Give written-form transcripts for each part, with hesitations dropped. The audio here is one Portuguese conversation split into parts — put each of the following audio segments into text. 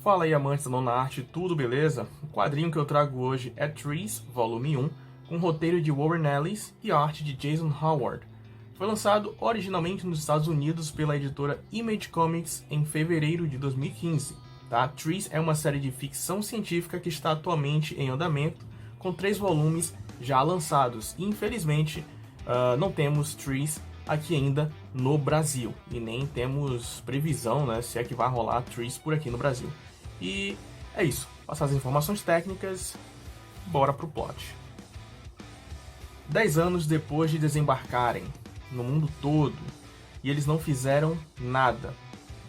Fala aí, amantes da nona arte, tudo beleza? O quadrinho que eu trago hoje é Trees, volume 1, com roteiro de Warren Ellis e arte de Jason Howard. Foi lançado originalmente nos Estados Unidos pela editora Image Comics em fevereiro de 2015. Tá? Trees é uma série de ficção científica que está atualmente em andamento, com 3 volumes já lançados. E, infelizmente, não temos Trees aqui ainda no Brasil. E nem temos previsão, né, se é que vai rolar Trees por aqui no Brasil. E é isso. Passar as informações técnicas, bora pro plot. 10 anos depois de desembarcarem no mundo todo, e eles não fizeram nada.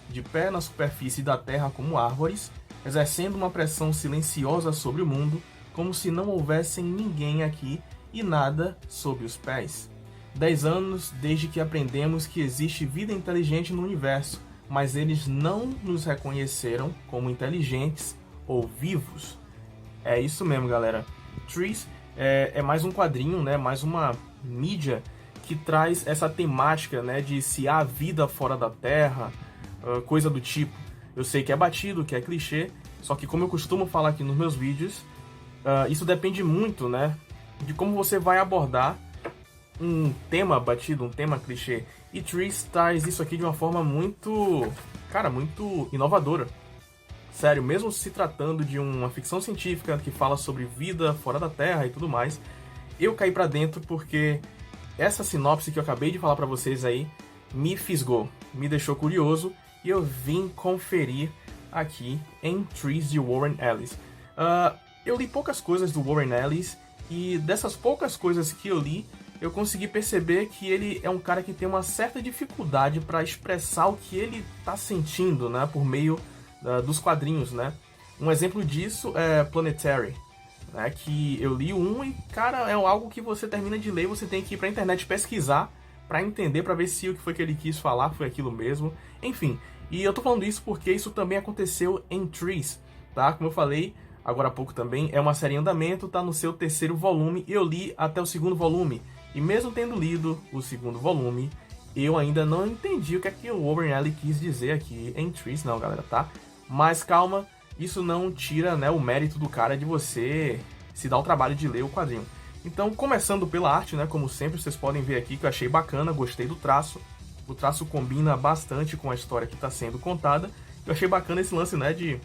De pé na superfície da Terra como árvores, exercendo uma pressão silenciosa sobre o mundo, como se não houvesse ninguém aqui e nada sob os pés. 10 anos desde que aprendemos que existe vida inteligente no universo, mas eles não nos reconheceram como inteligentes ou vivos. É isso mesmo, galera. Trees é mais um quadrinho, né? Mais uma mídia que traz essa temática, né? De se há vida fora da Terra, coisa do tipo. Eu sei que é batido, que é clichê, só que como eu costumo falar aqui nos meus vídeos, isso depende muito, né? De como você vai abordar um tema batido, um tema clichê. E Trees traz isso aqui de uma forma muito inovadora. Sério, mesmo se tratando de uma ficção científica que fala sobre vida fora da Terra e tudo mais, eu caí pra dentro porque essa sinopse que eu acabei de falar pra vocês aí me fisgou, me deixou curioso e eu vim conferir aqui em Trees de Warren Ellis. Eu li poucas coisas do Warren Ellis e dessas poucas coisas que eu li, eu consegui perceber que ele é um cara que tem uma certa dificuldade para expressar o que ele está sentindo, né, por meio dos quadrinhos, né. Um exemplo disso é Planetary, né, que eu li e, cara, é algo que você termina de ler, você tem que ir para a internet pesquisar para entender, para ver se o que foi que ele quis falar foi aquilo mesmo. Enfim, e eu tô falando isso porque isso também aconteceu em Trees, tá? Como eu falei agora há pouco também, é uma série em andamento, tá no seu 3º volume, e eu li até o 2º volume. E mesmo tendo lido o 2º volume, eu ainda não entendi o que é que o Warren Ellis quis dizer aqui em Trees, não, galera, tá? Mas calma, isso não tira, né, o mérito do cara de você se dar o trabalho de ler o quadrinho. Então, começando pela arte, né, como sempre, vocês podem ver aqui que eu achei bacana, gostei do traço. O traço combina bastante com a história que está sendo contada. Eu achei bacana esse lance, né, de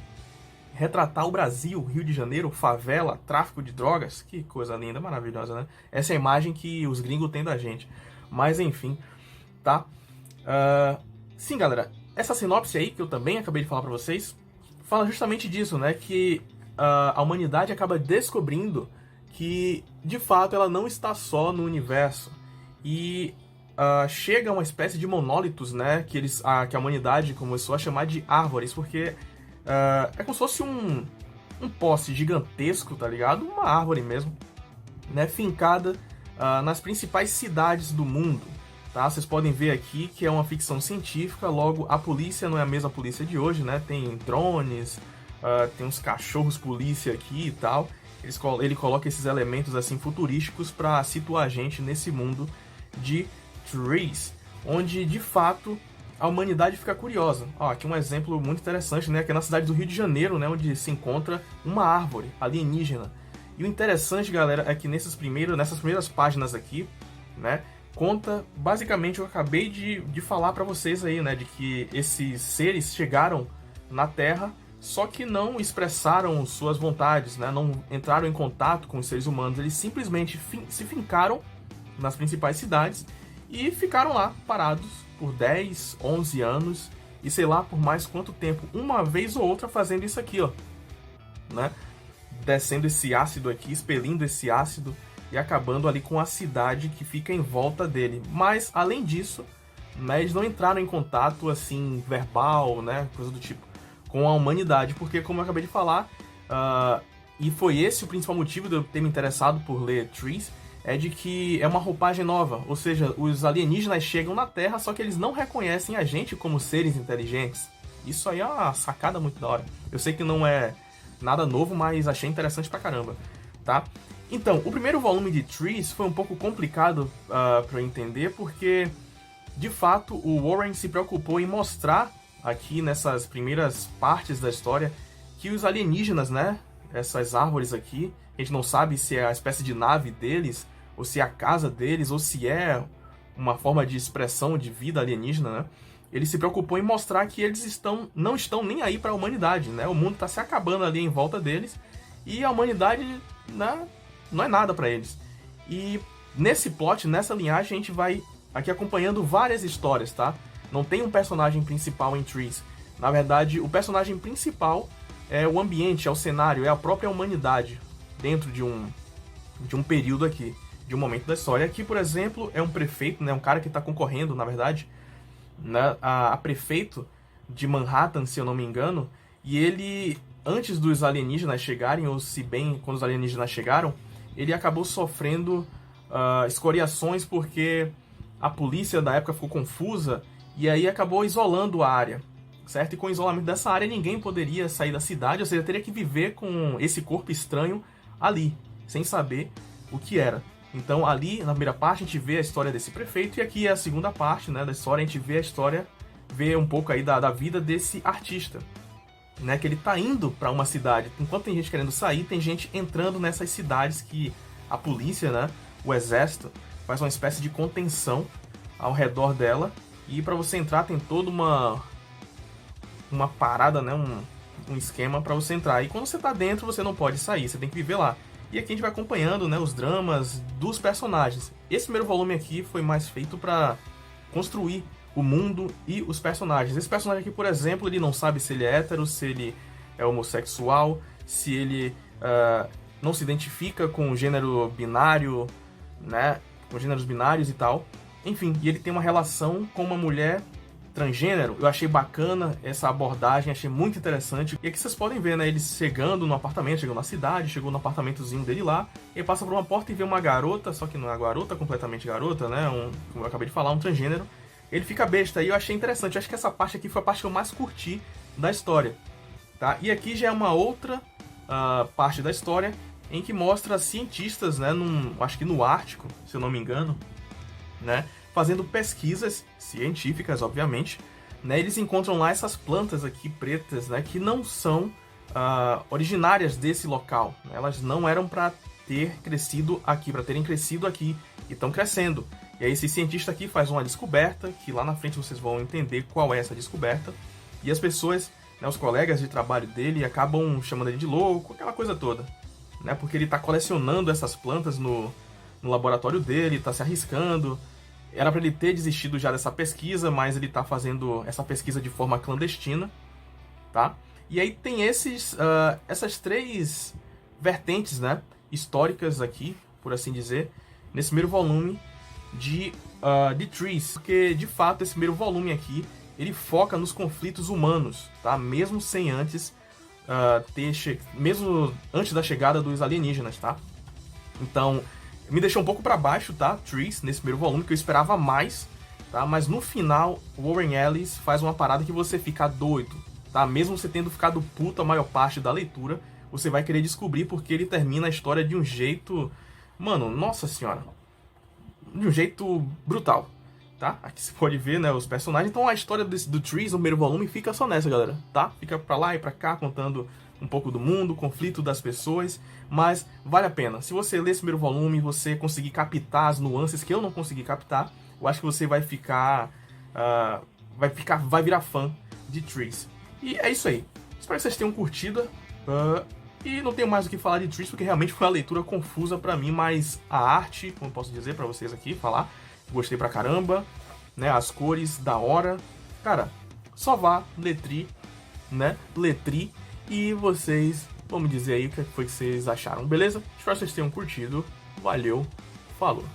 retratar o Brasil, Rio de Janeiro, favela, tráfico de drogas. Que coisa linda, maravilhosa, né? Essa é a imagem que os gringos têm da gente. Mas, enfim, tá? Sim, galera, essa sinopse aí, que eu também acabei de falar pra vocês, fala justamente disso, né? Que a humanidade acaba descobrindo que, de fato, ela não está só no universo. E chega uma espécie de monólitos, né? Que a humanidade começou a chamar de árvores, porque é como se fosse um poste gigantesco, tá ligado? Uma árvore mesmo, né? Fincada nas principais cidades do mundo, tá? Vocês podem ver aqui que é uma ficção científica, logo a polícia não é a mesma polícia de hoje, né? Tem drones, tem uns cachorros polícia aqui e tal. Ele coloca esses elementos assim futurísticos para situar a gente nesse mundo de Trees, onde de fato a humanidade fica curiosa. Aqui um exemplo muito interessante, né? Que é na cidade do Rio de Janeiro, né? Onde se encontra uma árvore alienígena. E o interessante, galera, é que nessas primeiras páginas aqui, né? Conta basicamente o que eu acabei de falar para vocês aí, né? De que esses seres chegaram na Terra, só que não expressaram suas vontades, né? Não entraram em contato com os seres humanos. Eles simplesmente se fincaram nas principais cidades e ficaram lá parados por 10, 11 anos e sei lá por mais quanto tempo, uma vez ou outra fazendo isso aqui, ó, né? Descendo esse ácido aqui, expelindo esse ácido e acabando ali com a cidade que fica em volta dele. Mas além disso, né, eles não entraram em contato assim verbal, né, coisa do tipo, com a humanidade, porque como eu acabei de falar, e foi esse o principal motivo de eu ter me interessado por ler Trees, é de que é uma roupagem nova, ou seja, os alienígenas chegam na Terra, só que eles não reconhecem a gente como seres inteligentes. Isso aí é uma sacada muito da hora. Eu sei que não é nada novo, mas achei interessante pra caramba, tá? Então, o primeiro volume de Trees foi um pouco complicado pra eu entender, porque, de fato, o Warren se preocupou em mostrar aqui nessas primeiras partes da história que os alienígenas, né, essas árvores aqui, a gente não sabe se é a espécie de nave deles, ou se é a casa deles, ou se é uma forma de expressão de vida alienígena, né? Ele se preocupou em mostrar que eles não estão nem aí para a humanidade, né? O mundo está se acabando ali em volta deles e a humanidade, né, não é nada para eles. E nesse plot, nessa linhagem, a gente vai aqui acompanhando várias histórias, tá? Não tem um personagem principal em Trees. Na verdade, o personagem principal é o ambiente, é o cenário, é a própria humanidade dentro de um período aqui, de um momento da história. Aqui, por exemplo, é um prefeito, né, um cara que está concorrendo, na verdade, né, a prefeito de Manhattan, se eu não me engano, e ele, antes dos alienígenas chegarem, ou se bem quando os alienígenas chegaram, ele acabou sofrendo escoriações porque a polícia da época ficou confusa e aí acabou isolando a área, certo? E com o isolamento dessa área ninguém poderia sair da cidade, ou seja, teria que viver com esse corpo estranho ali, sem saber o que era. Então ali, na primeira parte, a gente vê a história desse prefeito, e aqui é a segunda parte, né, da história, a gente vê um pouco aí da vida desse artista, né, que ele tá indo para uma cidade. Enquanto tem gente querendo sair, tem gente entrando nessas cidades que a polícia, né, o exército, faz uma espécie de contenção ao redor dela, e para você entrar tem toda uma parada, né, um esquema para você entrar. E quando você tá dentro, você não pode sair, você tem que viver lá. E aqui a gente vai acompanhando, né, os dramas dos personagens. Esse primeiro volume aqui foi mais feito para construir o mundo e os personagens. Esse personagem aqui, por exemplo, ele não sabe se ele é hétero, se ele é homossexual, se ele não se identifica com o gênero binário, né, com gêneros binários e tal. Enfim, e ele tem uma relação com uma mulher transgênero. Eu achei bacana essa abordagem, achei muito interessante. E aqui vocês podem ver, né, ele chegando no apartamento, chegando na cidade, chegou no apartamentozinho dele lá, e passa por uma porta e vê uma garota, só que não é garota, completamente garota, né, como eu acabei de falar, um transgênero. Ele fica besta, e eu achei interessante. Eu acho que essa parte aqui foi a parte que eu mais curti da história, tá? E aqui já é uma outra parte da história, em que mostra cientistas, né, acho que no Ártico, se eu não me engano, né, fazendo pesquisas científicas, obviamente, né, eles encontram lá essas plantas aqui pretas, né, que não são originárias desse local. Elas não eram para ter crescido aqui, para terem crescido aqui, e estão crescendo. E aí esse cientista aqui faz uma descoberta, que lá na frente vocês vão entender qual é essa descoberta, e as pessoas, né, os colegas de trabalho dele, acabam chamando ele de louco, aquela coisa toda, né, porque ele está colecionando essas plantas no laboratório dele, está se arriscando. Era para ele ter desistido já dessa pesquisa, mas ele está fazendo essa pesquisa de forma clandestina, tá? E aí tem essas três vertentes, né, históricas aqui, por assim dizer, nesse primeiro volume de Trees, porque de fato esse primeiro volume aqui ele foca nos conflitos humanos, tá? Mesmo sem antes mesmo antes da chegada dos alienígenas, tá? Então me deixou um pouco para baixo, tá? Trees, nesse primeiro volume, que eu esperava mais, tá? Mas no final, Warren Ellis faz uma parada que você fica doido, tá? Mesmo você tendo ficado puto a maior parte da leitura, você vai querer descobrir porque ele termina a história de um jeito... Mano, nossa senhora. De um jeito brutal, tá? Aqui você pode ver, né, os personagens. Então a história do Trees, no primeiro volume, fica só nessa, galera, tá? Fica pra lá e pra cá, contando um pouco do mundo, conflito das pessoas, mas vale a pena. Se você ler esse primeiro volume, você conseguir captar as nuances que eu não consegui captar, eu acho que você vai vai virar fã de Trees. E é isso aí. Espero que vocês tenham curtido. E não tenho mais o que falar de Trees, porque realmente foi uma leitura confusa pra mim, mas a arte, como eu posso dizer pra vocês aqui, falar, gostei pra caramba, né, as cores, da hora. Cara, só vá, letri, né, letri, e vocês vão me dizer aí o que foi que vocês acharam, beleza? Espero que vocês tenham curtido, valeu, falou!